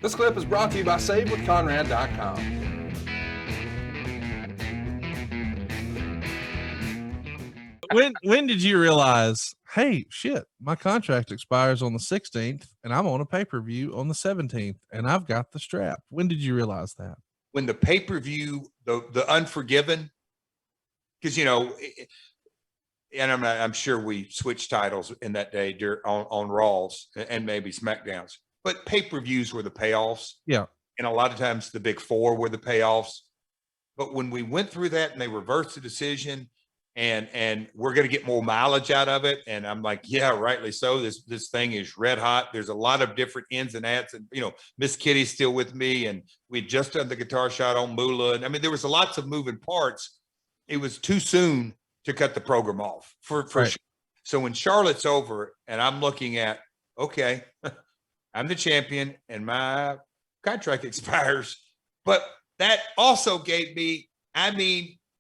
This clip is brought to you by SaveWithConrad.com. When did you realize, hey, shit, my contract expires on the 16th and I'm on a pay-per-view on the 17th and I've got the strap? When did you realize that? When the pay-per-view, the Unforgiven, because, you know, and I'm sure we switched titles in that day on Raws and maybe SmackDowns, but pay-per-views were the payoffs. Yeah. And a lot of times the big four were the payoffs. But when we went through that and they reversed the decision, and we're going to get more mileage out of it. And I'm like, yeah, rightly so. This thing is red hot. There's a lot of different ins and outs, and, you know, Miss Kitty's still with me, and we had just done the guitar shot on Moolah. And I mean, there was lots of moving parts. It was too soon to cut the program off for right. sure. So when Charlotte's over and I'm looking at, okay, I'm the champion and my contract expires, but that also gave me,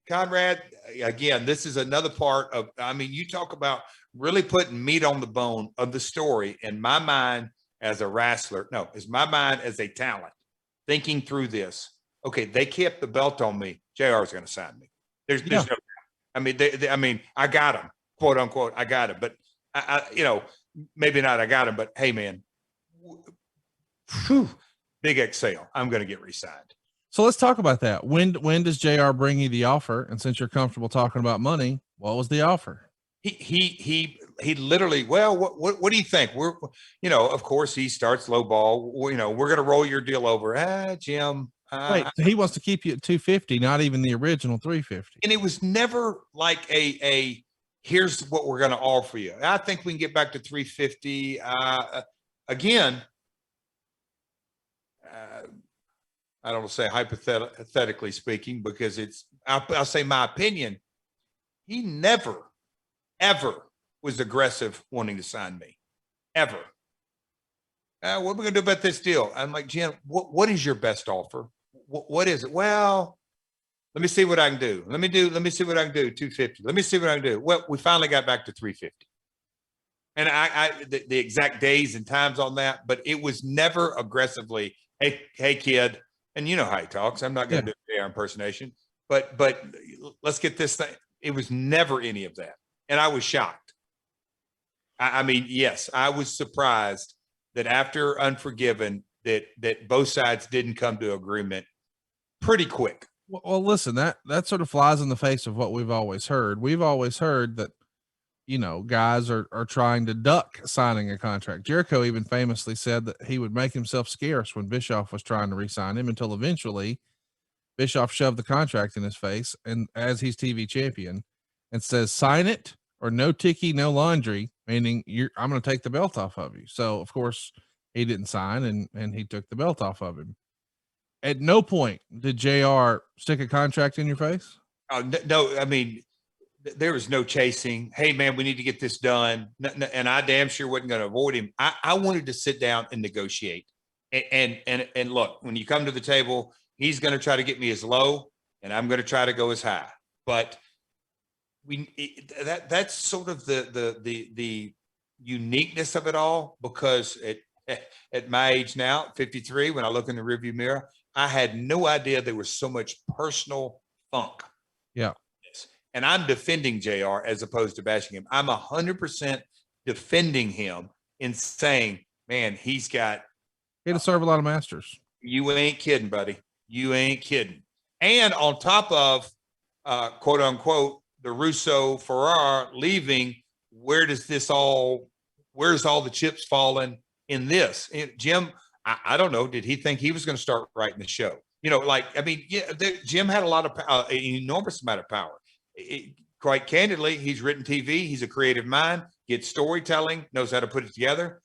Conrad, again, this is another part of, you talk about really putting meat on the bone of the story in my mind as a wrestler. No, it's my mind as a talent thinking through this. Okay, they kept the belt on me. JR is going to sign me. There's no, I got him, quote unquote. I got him, but maybe not. I got him, but hey, man, big exhale. I'm going to get re-signed. So let's talk about that. When does JR bring you the offer? And since you're comfortable talking about money, what was the offer? He literally, well, what do you think? We're, of course he starts low ball. We're going to roll your deal over. Jim. Wait, so he wants to keep you at 250, not even the original 350. And it was never like a here's what we're going to offer you. I think we can get back to 350. Again, I don't want to say hypothetically speaking, because I'll say my opinion. He never, ever was aggressive wanting to sign me, ever. What are we going to do about this deal? I'm like, Jim, what is your best offer? What is it? Well, let me see what I can do. Let me see what I can do. 250. Let me see what I can do. Well, we finally got back to 350. And the exact days and times on that, but it was never aggressively, hey kid. And you know how he talks. I'm not going to do an impersonation, but let's get this thing. It was never any of that. And I was shocked. Yes, I was surprised that after Unforgiven, that both sides didn't come to agreement pretty quick. Well, listen, that sort of flies in the face of what we've always heard. We've always heard that, guys are trying to duck signing a contract. Jericho even famously said that he would make himself scarce when Bischoff was trying to re-sign him, until eventually Bischoff shoved the contract in his face, and as he's TV champion, and says, sign it or no ticky, no laundry, meaning I'm going to take the belt off of you. So of course he didn't sign, and he took the belt off of him. At no point did JR stick a contract in your face. No, there was no chasing. Hey man, we need to get this done. And I damn sure wasn't going to avoid him. I wanted to sit down and negotiate. And look, when you come to the table, he's going to try to get me as low, and I'm going to try to go as high. But that's sort of the uniqueness of it all, because at my age now, 53, when I look in the rearview mirror, I had no idea there was so much personal funk. Yeah. And I'm defending JR as opposed to bashing him. I'm 100% defending him in saying, man, he had to serve a lot of masters. You ain't kidding, buddy. You ain't kidding. And on top of, quote unquote, the Russo Ferrara leaving, where's all the chips falling in this? Jim, I don't know. Did he think he was going to start writing the show? Jim had a lot of an enormous amount of power. Quite candidly, he's written TV. He's a creative mind, gets storytelling, knows how to put it together.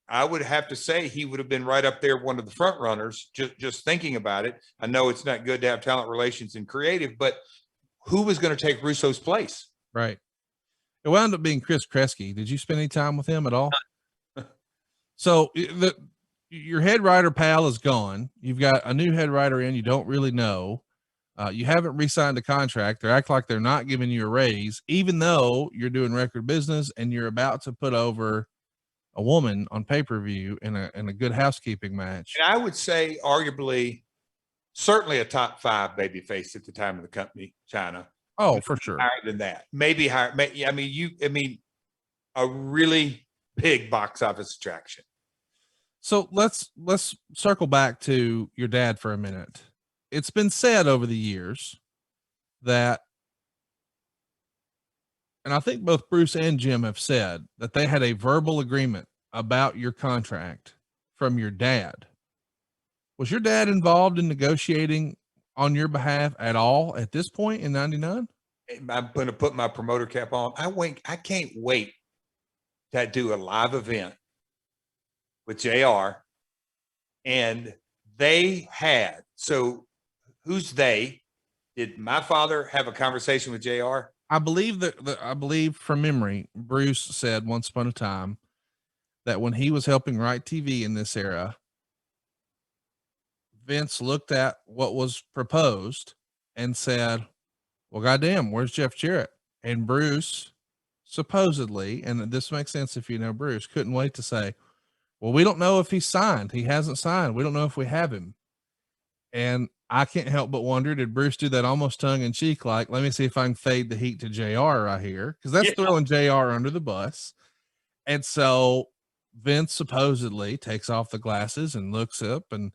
I would have to say he would have been right up there, one of the front runners, just thinking about it. I know it's not good to have talent relations and creative, but who was going to take Russo's place? Right. It wound up being Chris Kresge. Did you spend any time with him at all? So your head writer pal is gone. You've got a new head writer in you don't really know. You haven't re-signed a contract. They act like they're not giving you a raise, even though you're doing record business and you're about to put over a woman on pay-per-view in a good housekeeping match. And I would say arguably, certainly a top 5 babyface at the time of the company, China. Oh, for sure. Higher than that. Maybe higher. I mean, a really big box office attraction. So let's circle back to your dad for a minute. It's been said over the years that, and I think both Bruce and Jim have said that they had a verbal agreement about your contract from your dad. Was your dad involved in negotiating on your behalf at all at this point in 99? I'm going to put my promoter cap on. I can't wait to do a live event with JR. And they had, so who's they? Did my father have a conversation with JR? I believe from memory, Bruce said once upon a time that when he was helping write TV in this era, Vince looked at what was proposed and said, well, goddamn, where's Jeff Jarrett? And Bruce supposedly, and this makes sense if you know Bruce, couldn't wait to say, well, we don't know if he's signed. He hasn't signed. We don't know if we have him. And I can't help but wonder, did Bruce do that almost tongue in cheek? Like, let me see if I can fade the heat to JR right here. Cause that's throwing JR under the bus. And so Vince supposedly takes off the glasses and looks up and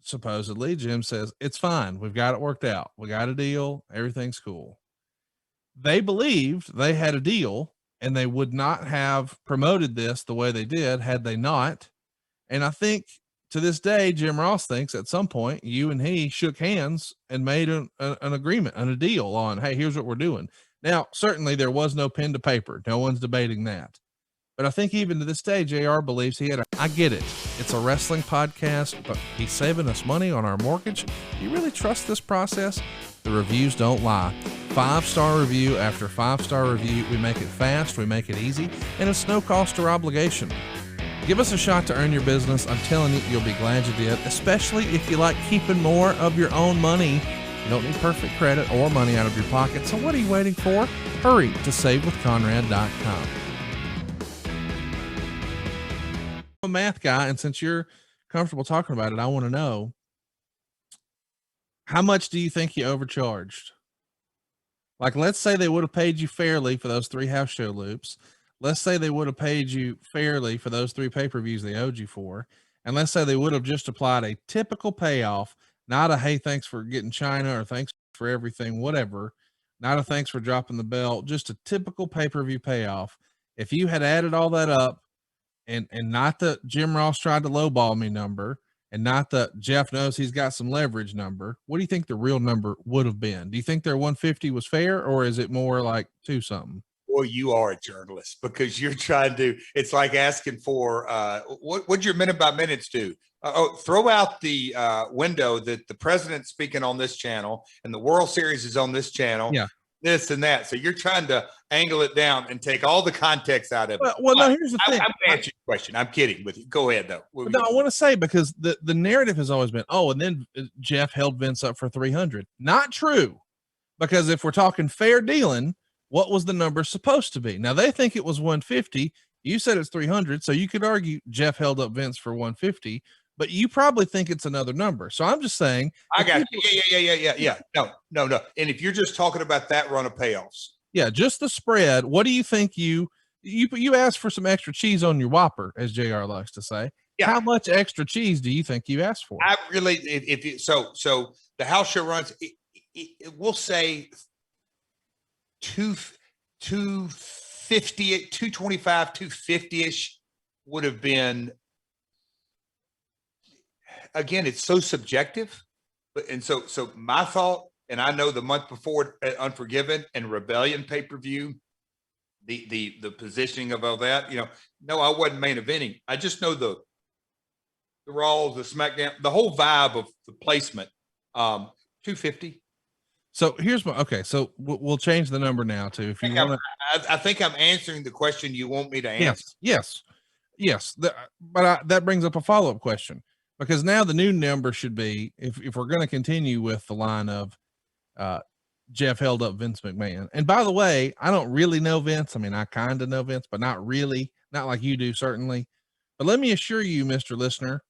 supposedly Jim says, it's fine. We've got it worked out. We got a deal. Everything's cool. They believed they had a deal and they would not have promoted this the way they did had they not. And I think to this day, Jim Ross thinks at some point you and he shook hands and made an agreement and a deal on, hey, here's what we're doing. Now, certainly there was no pen to paper. No one's debating that. But I think even to this day, JR believes he had I get it. It's a wrestling podcast, but he's saving us money on our mortgage. Do you really trust this process? The reviews don't lie. 5-star review after 5-star review. We make it fast, we make it easy, and it's no cost or obligation. Give us a shot to earn your business. I'm telling you, you'll be glad you did, especially if you like keeping more of your own money. You don't need perfect credit or money out of your pocket. So what are you waiting for? Hurry to savewithconrad.com. I'm a math guy, and since you're comfortable talking about it, I want to know, how much do you think you overcharged? Like, let's say they would have paid you fairly for those 3 house show loops. Let's say they would have paid you fairly for those 3 pay-per-views they owed you for. And let's say they would have just applied a typical payoff, not a, hey, thanks for getting China or thanks for everything, whatever. Not a thanks for dropping the belt, just a typical pay-per-view payoff. If you had added all that up, and not the Jim Ross tried to lowball me number, and not the Jeff knows he's got some leverage number, what do you think the real number would have been? Do you think their 150 was fair, or is it more like 2 something? Well, you are a journalist because you're trying to, it's like asking for, what'd your minute by minutes do? Throw out the window that the president's speaking on this channel and the World Series is on this channel. Yeah. This and that. So you're trying to angle it down and take all the context out of it. Well, no, here's the thing. I'm answering your question. I'm kidding with you. Go ahead, though. No, I want to say, because the narrative has always been, oh, and then Jeff held Vince up for 300. Not true. Because if we're talking fair dealing, what was the number supposed to be? Now, they think it was 150. You said it's 300. So you could argue Jeff held up Vince for 150. But you probably think it's another number. So I'm just saying. I got you. Yeah. No. And if you're just talking about that run of payoffs. Yeah, just the spread. What do you think you asked for some extra cheese on your Whopper, as JR likes to say. Yeah. How much extra cheese do you think you asked for? I really, so the house show runs, we'll say 250, 225, 250-ish would have been. Again, it's so subjective, and so my thought, and I know the month before Unforgiven and Rebellion pay-per-view, the positioning of all that, no, I wasn't main eventing. I just know the Raw, the SmackDown, the whole vibe of the placement. 250. So here's so we'll change the number now to, if you want to. I think I'm answering the question you want me to answer. Yes. But that brings up a follow-up question. Because now the new number should be, if we're going to continue with the line of Jeff held up Vince McMahon. And by the way, I don't really know Vince. I mean, I kind of know Vince, but not really. not like you do, certainly. But let me assure you, Mr. Listener,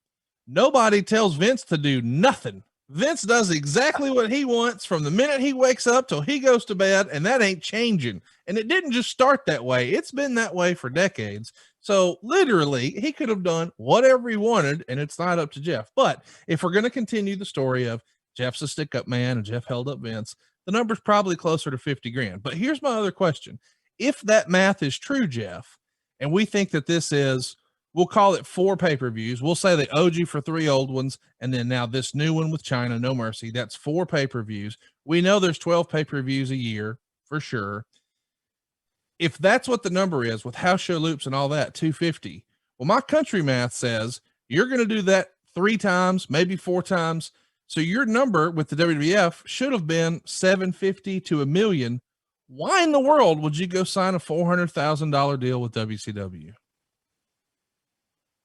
nobody tells Vince to do nothing. Vince does exactly what he wants from the minute he wakes up till he goes to bed, and that ain't changing. And it didn't just start that way. It's been that way for decades. So literally, he could have done whatever he wanted, and it's not up to Jeff. But if we're going to continue the story of Jeff's a stick-up man and Jeff held up Vince, the number's probably closer to 50 grand. But here's my other question. If that math is true, Jeff, and we think that this is, we'll call it 4 pay-per-views. We'll say they owed you for 3 old ones. And then now this new one with China, No Mercy, that's 4 pay-per-views. We know there's 12 pay-per-views a year for sure. If that's what the number is with house show loops and all that, 250. Well, my country math says you're going to do that 3 times, maybe 4 times. So your number with the WWF should have been 750 to $1 million. Why in the world would you go sign a $400,000 deal with WCW?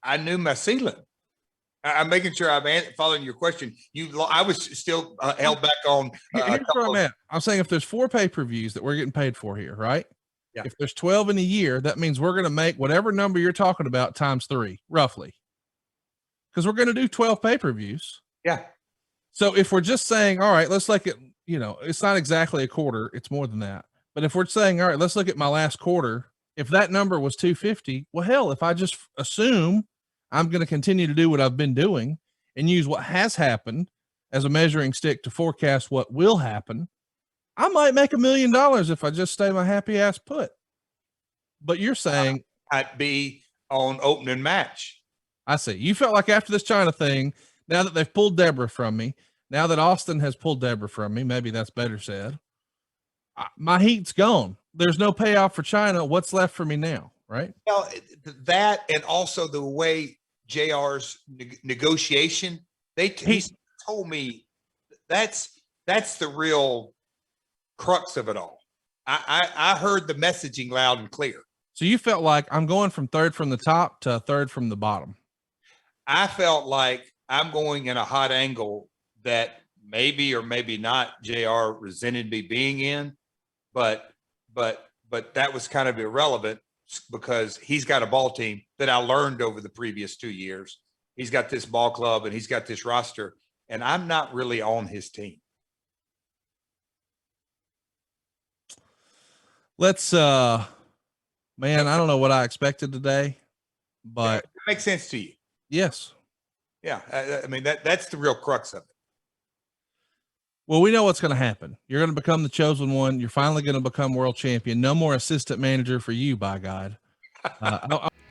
I knew my ceiling. I'm making sure I'm following your question. I was still held back on. Here's where I'm at. I'm saying if there's 4 pay-per-views that we're getting paid for here, right? Yeah. If there's 12 in a year, that means we're going to make whatever number you're talking about times 3, roughly. Because we're going to do 12 pay-per-views. Yeah. So if we're just saying, all right, let's look at, it's not exactly a quarter, it's more than that. But if we're saying, all right, let's look at my last quarter, if that number was 250, well, hell, if I just assume I'm going to continue to do what I've been doing and use what has happened as a measuring stick to forecast what will happen, I might make $1 million if I just stay my happy ass put. But you're saying I'd be on opening match. I see. You felt like after this China thing, now that they've pulled Deborah from me, now that Austin has pulled Deborah from me, maybe that's better said, my heat's gone. There's no payoff for China. What's left for me now? Right. Well, that, and also the way JR's negotiation, he told me that's the real crux of it all. I heard the messaging loud and clear. So you felt like I'm going from 3rd from the top to 3rd from the bottom. I felt like I'm going in a hot angle that maybe or maybe not JR resented me being in, but that was kind of irrelevant because he's got a ball team that I learned over the previous 2 years. He's got this ball club and he's got this roster, and I'm not really on his team. Let's, man, I don't know what I expected today, but it makes sense to you. Yes. Yeah. I mean, that's the real crux of it. Well, we know what's going to happen. You're going to become the chosen one. You're finally going to become world champion. No more assistant manager for you, by God.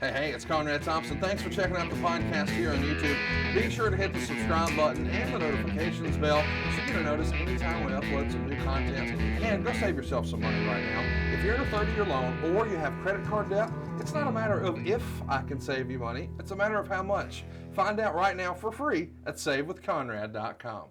Hey, it's Conrad Thompson. Thanks for checking out the podcast here on YouTube. Be sure to hit the subscribe button and the notifications bell so you get a notice anytime we upload some new content. And go save yourself some money right now. If you're in a 30-year loan or you have credit card debt, it's not a matter of if I can save you money. It's a matter of how much. Find out right now for free at SaveWithConrad.com.